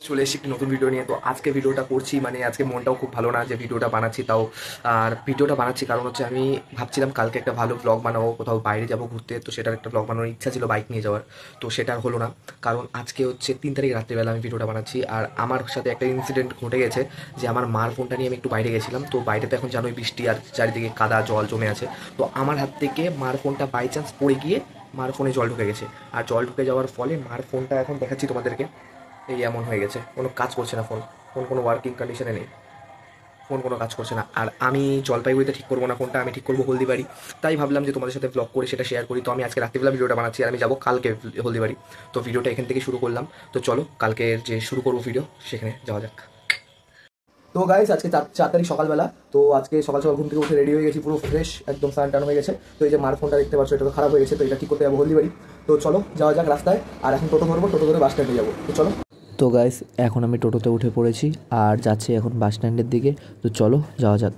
চলে এসেছি একটি নতুন ভিডিও নিয়ে। তো আজকে ভিডিওটা করছি, মানে আজকে মনটাও খুব ভালো না যে ভিডিওটা বানাচ্ছি, তাও আর ভিডিওটা বানাচ্ছি কারণ হচ্ছে আমি ভাবছিলাম কালকে একটা ভালো ব্লগ বানাবো, কোথাও বাইরে যাবো ঘুরতে। তো সেটার একটা ব্লগ বানানোর ইচ্ছা ছিল, বাইক নিয়ে যাওয়ার। তো সেটা হলো না, কারণ আজকে হচ্ছে 3 তারিখ রাত্রিবেলা আমি ভিডিওটা বানাচ্ছি। আর আমার সাথে একটা ইনসিডেন্ট ঘটে গেছে যে আমার মার ফোনটা নিয়ে আমি একটু বাইরে গেছিলাম। তো বাইরেতে এখন জানোই বৃষ্টি আর চারিদিকে কাদা জল জমে আছে। তো আমার হাত থেকে মার ফোনটা বাই চান্স পড়ে গিয়ে মার ফোনে জল ঢুকে গেছে। আর জল ঢুকে যাওয়ার ফলে মার ফোনটা এখন দেখাচ্ছি তোমাদেরকে, এই এমন হয়ে গেছে, কোনো কাজ করছে না ফোন। ফোন কোনো ওয়ার্কিং কন্ডিশনে নেই, ফোন কোনো কাজ করছে না। আর আমি জলপাইগুড়িতে ঠিক করবো না ফোনটা, আমি ঠিক করবো হলদিবাড়ি। তাই ভাবলাম যে তোমাদের সাথে ব্লগ করে সেটা শেয়ার করি। তো আমি আজকে রাত্রিবেলা ভিডিওটা বানাচ্ছি আর আমি যাবো কালকে হলদিবাড়ি। তো ভিডিওটা এখান থেকে শুরু করলাম। তো চলো কালকে যে শুরু করবো ভিডিও, সেখানে যাওয়া যাক। তো গাইস আজকে 4 তারিখ সকালবেলা। তো আজকে সকাল সকাল ঘুম থেকে উঠে রেডি হয়ে গেছি, পুরো ফ্রেশ, একদম স্নান টান হয়ে গেছে। তো এই যে মার ফোনটা দেখতে পাচ্ছ, এটা তো খারাপ হয়ে গেছে, তো এটা ঠিক করতে যাবো হলদিবাড়ি। তো চলো যাওয়া যাক রাস্তায়। আর এখন টোটো ধরবো, টোটো ধরে বাস স্ট্যান্ডে যাবো। তো চলো। তো গাইস এখন আমি টোটোতে উঠে পড়েছি আর যাচ্ছি এখন বাস স্ট্যান্ডের দিকে। তো চলো যাওয়া যাক।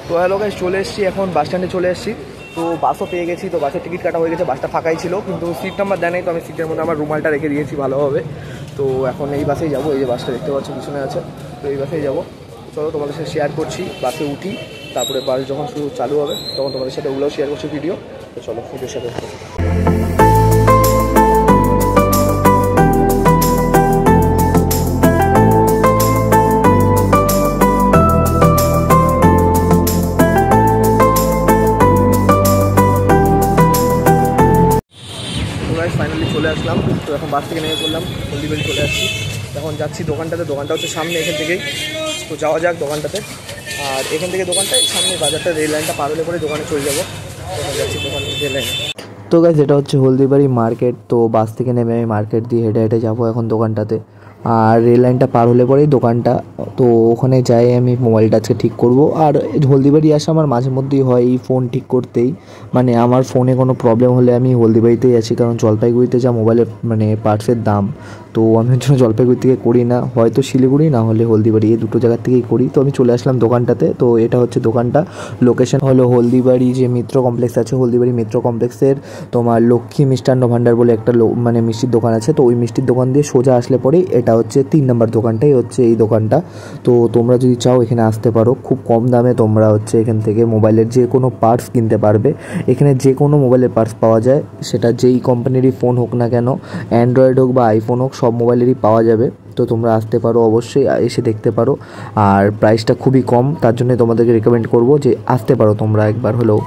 তো হ্যালো গাইস, চলে এসেছি, এখন বাস স্ট্যান্ডে চলে এসেছি। তো বাসও পেয়ে গেছি, তো বাসের টিকিট কাটা হয়ে গেছে। বাসটা ফাঁকাই ছিল, কিন্তু সিট নাম্বার দেয় নাই, তো আমি সিটের মধ্যে আমার রুমালটা রেখে দিয়েছি ভালোভাবে। তো এখন এই বাসেই যাবো, এই যে বাসটা দেখতে পাচ্ছ পিছনে আছে, তো এই বাসেই যাবো। চলো তোমাদের সাথে শেয়ার করছি, বাসে উঠি, তারপরে বাস যখন শুরু চালু হবে তখন তোমাদের সাথে ওগুলোও শেয়ার করছি ভিডিও। তো চলো ভিডিওর সাথে। ফাইনালি চলে আসলাম। তো এখন বাস থেকে নেমে পড়লাম, হলদিবাড়ি চলে আসছি। এখন যাচ্ছি দোকানটাতে, দোকানটা হচ্ছে সামনে এখান থেকেই। তো যাওয়া যাক দোকানটাতে। আর এখান থেকে দোকানটায় সামনে, বাজারটা রেল লাইনটা পার হলে পরে দোকানে চলে যাবো। তখন যাচ্ছি দোকান রেল লাইনে। তো গাইস এটা হচ্ছে হলদিবাড়ি মার্কেট। তো বাস থেকে নেমে আমি মার্কেট দিয়ে হেঁটে হেঁটে যাবো এখন দোকানটাতে। আর রেল লাইনটা পার হলে পরেই দোকানটা। তো ওখানে যাই আমি মোবাইলটা আজকে ঠিক করব। আর হলদিবাড়ি আসা আমার মাঝে মধ্যেই হয় এই ফোন ঠিক করতেই। মানে আমার ফোনে কোনো প্রবলেম হলে আমি হলদিবাড়িতেই আছি, কারণ জলপাইগুড়িতে যা মোবাইলের মানে পার্টসের দাম। তো আমি ওর জন্য জলপাইগুড়ি থেকে করি না, হয়তো শিলিগুড়ি না হলে হলদিবাড়ি, এই দুটো জায়গার থেকেই করি। তো আমি চলে আসলাম দোকানটাতে। তো এটা হচ্ছে দোকানটা, লোকেশন হলো হলদিবাড়ি যে মিত্র কমপ্লেক্স আছে, হলদিবাড়ি মিত্র কমপ্লেক্সের তোমার লক্ষ্মী মিষ্টান্ন ভাণ্ডার বলে একটা মানে মিষ্টির দোকান আছে। তো ওই মিষ্টির দোকান দিয়ে সোজা আসলে পরেই এটা হচ্ছে 3 নম্বর দোকানটাই হচ্ছে এই দোকানটা। তো তোমরা যদি চাও এখানে আসতে পারো, খুব কম দামে তোমরা হচ্ছে এখান থেকে মোবাইলের যে কোনো পার্টস কিনতে পারবে। এখানে যে কোনো মোবাইলের পার্টস পাওয়া যায়, সেটা যেই কোম্পানিরই ফোন হোক না কেন, অ্যান্ড্রয়েড হোক বা আইফোন হোক, সব মোবাইলেরই পাওয়া যাবে। তো তোমরা আসতে পারো, অবশ্যই এসে দেখতে পারো। আর প্রাইসটা খুবই কম, তার জন্য তোমাদেরকে রেকমেন্ড করব যে আসতে পারো তোমরা একবার হলেও।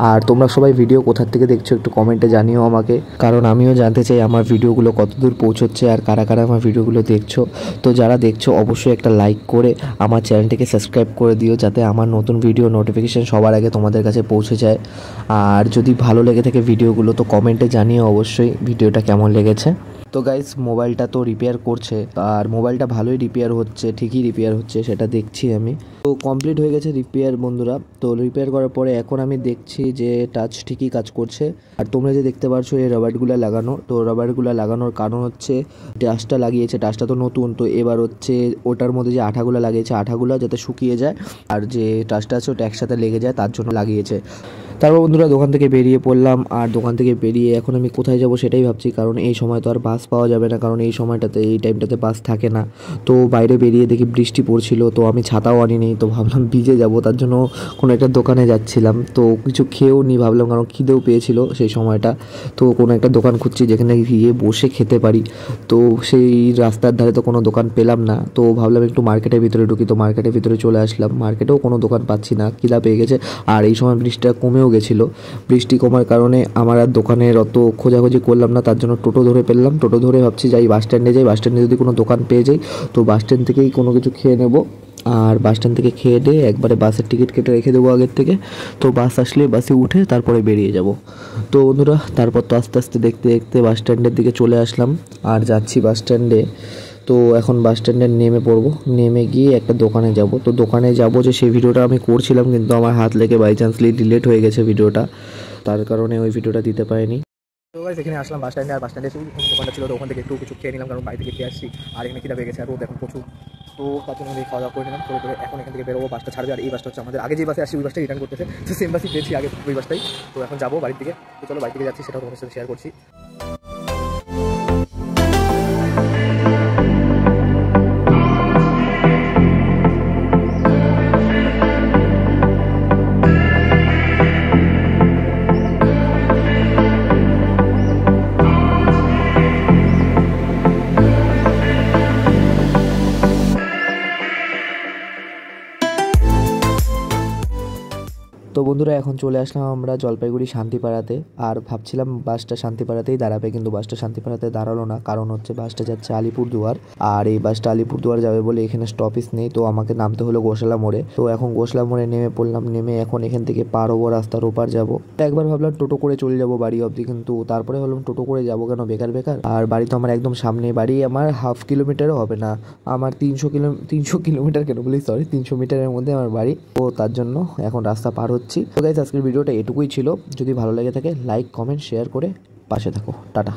আর তোমরা সবাই ভিডিও কোথা থেকে দেখছো একটু কমেন্টে জানিও আমাকে, কারণ আমিও জানতে চাই আমার ভিডিওগুলো কতদূর পৌঁছচ্ছে আর কারা কারা আমার ভিডিওগুলো দেখছো। তো যারা দেখছো অবশ্যই একটা লাইক করে আমার চ্যানেলটিকে সাবস্ক্রাইব করে দিও, যাতে আমার নতুন ভিডিও নোটিফিকেশান সবার আগে তোমাদের কাছে পৌঁছে যায়। আর যদি ভালো লেগে থাকে ভিডিওগুলো, তো কমেন্টে জানিও অবশ্যই ভিডিওটা কেমন লেগেছে। তো গাইস মোবাইলটা তো রিপেয়ার করছে, আর মোবাইলটা ভালোই রিপেয়ার হচ্ছে, ঠিকই রিপেয়ার হচ্ছে, সেটা দেখছি আমি। তো কমপ্লিট হয়ে গেছে রিপেয়ার বন্ধুরা। তো রিপেয়ার করার পরে এখন আমি দেখছি যে টাচ ঠিকই কাজ করছে। আর তোমরা যে দেখতে পাচ্ছ এই রাবারগুলো লাগানো, তো রাবারগুলো লাগানোর কারণ হচ্ছে টাচটা লাগিয়েছে, টাচটা তো নতুন, তো এবার হচ্ছে ওটার মধ্যে যে আঠাগুলো লাগিয়েছে, আঠাগুলো যাতে শুকিয়ে যায় আর যে টাচটা আছে ওটা একসাথে লেগে যায়, তার জন্য লাগিয়েছে। তারপর বন্ধুরা দোকান থেকে বেরিয়ে পড়লাম। আর দোকান থেকে বেরিয়ে এখন আমি কোথায় যাব সেটাই ভাবছি, কারণ এই সময় তো আর বাস পাওয়া যাবে না, কারণ এই সময়টাতে এই টাইমটাতে বাস থাকে না। তো বাইরে বেরিয়ে দেখি বৃষ্টি পড়ছিল, তো আমি ছাতাও আনিনি, তো ভাবলাম ভিজে যাব, তার জন্য কোনো একটা দোকানে যাচ্ছিলাম। তো কিছু খেয়েও নি ভাবলাম, কারণ খিদেও পেয়েছিল সেই সময়টা। তো কোনো একটা দোকান খুঁজছি যেখানে গিয়ে বসে খেতে পারি। তো সেই রাস্তার ধারে তো কোনো দোকান পেলাম না, তো ভাবলাম একটু মার্কেটের ভিতরে ঢুকি। তো মার্কেটের ভিতরে চলে আসলাম, মার্কেটেও কোনো দোকান পাচ্ছি না, খিদা পেয়ে গেছে। আর এই সময় বৃষ্টিটা কমেও গেছিলো। বৃষ্টি কমার কারণে আমার আর দোকানের অত খোঁজাখুঁজি করলাম না, তার জন্য টোটো ধরে পেলাম। টোটো ধরে ভাবছি যাই বাস স্ট্যান্ডে যাই, বাস স্ট্যান্ডে যদি কোনো দোকান পেয়ে যাই তো বাস স্ট্যান্ড থেকেই কোনো কিছু খেয়ে নেব। আর বাস স্ট্যান্ড থেকে খেয়ে দিয়ে একবারে বাসের টিকিট কেটে রেখে দেবো আগের থেকে। তো বাস আসলে বাসে উঠে তারপরে বেরিয়ে যাব। তো বন্ধুরা তারপর তো আস্তে আস্তে দেখতে দেখতে বাস স্ট্যান্ডের দিকে চলে আসলাম আর যাচ্ছি বাস স্ট্যান্ডে। তো এখন বাস স্ট্যান্ডে নেমে পড়বো, নেমে গিয়ে একটা দোকানে যাব। তো দোকানে যাব যে সেই ভিডিওটা আমি করছিলাম, কিন্তু আমার হাত লেগে বাই চান্সলি ডিলিট হয়ে গেছে ভিডিওটা, তার কারণে ওই ভিডিওটা দিতে পারিনি। তো গাইস এখানে আসলাম বাস স্ট্যান্ডে, আর বাস স্ট্যান্ডে এসে দোকানটা ছিল, তো ওখান থেকে একটু কিছু খেয়ে নিলাম, কারণ বাড়ি থেকে খেয়ে আসছি আর এখানে খিদা পেয়ে গেছে আর রোদ এখন প্রচুর। তো তার জন্য আমি খাওয়া দাওয়া করে নিলাম, করে এখন এখান থেকে বেরোবো, বাসটা ছাড়বে। আর এই বাসটা হচ্ছে আমাদের আগে যে বাসে আসি ওই বাসটাই রিটার্ন করতেছে, তো সেম বাসই পেয়েছি আগে ওই বাসটাই। তো এখন যাবো বাড়ির দিকে, তো চলো বাড়ি থেকে যাচ্ছি, সেটাও তোমাদের সাথে শেয়ার করছি। তো বন্ধুরা এখন চলে আসলাম আমরা জলপাইগুড়ি শান্তিপাড়াতে। আর ভাবছিলাম বাসটা শান্তিপাড়াতেই দাঁড়াবে, কিন্তু বাসটা শান্তিপাড়াতে দাঁড়ালো না, কারণ হচ্ছে বাসটা যাচ্ছে আলিপুরদুয়ার। আর এই বাসটা আলিপুরদুয়ার যাবে বলে এখানে স্টপেজ নেই, তো আমাকে নামতে হলো গোশালা মোড়ে। তো এখন গোশালা মোড়ে নেমে পড়লাম, নেমে এখন এখান থেকে পার হবো, রাস্তার ওপার যাবো। একবার ভাবলাম টোটো করে চলে যাবো বাড়ি অবধি, কিন্তু তারপরে ভাবলাম টোটো করে যাবো কেন, বেকার বেকার। আর বাড়ি তো আমার একদম সামনে, বাড়ি আমার 1/2 কিলোমিটারও হবে না, আমার 300 কিলোমিটার কেন বলি, সরি 300 মিটারের মধ্যে আমার বাড়ি। তো তার জন্য এখন রাস্তা পার হচ্ছি। তো গাইস আজকের ভিডিওটা এটুকুই ছিল, যদি ভালো লেগে থাকে লাইক কমেন্ট শেয়ার করে পাশে থাকো। টাটা।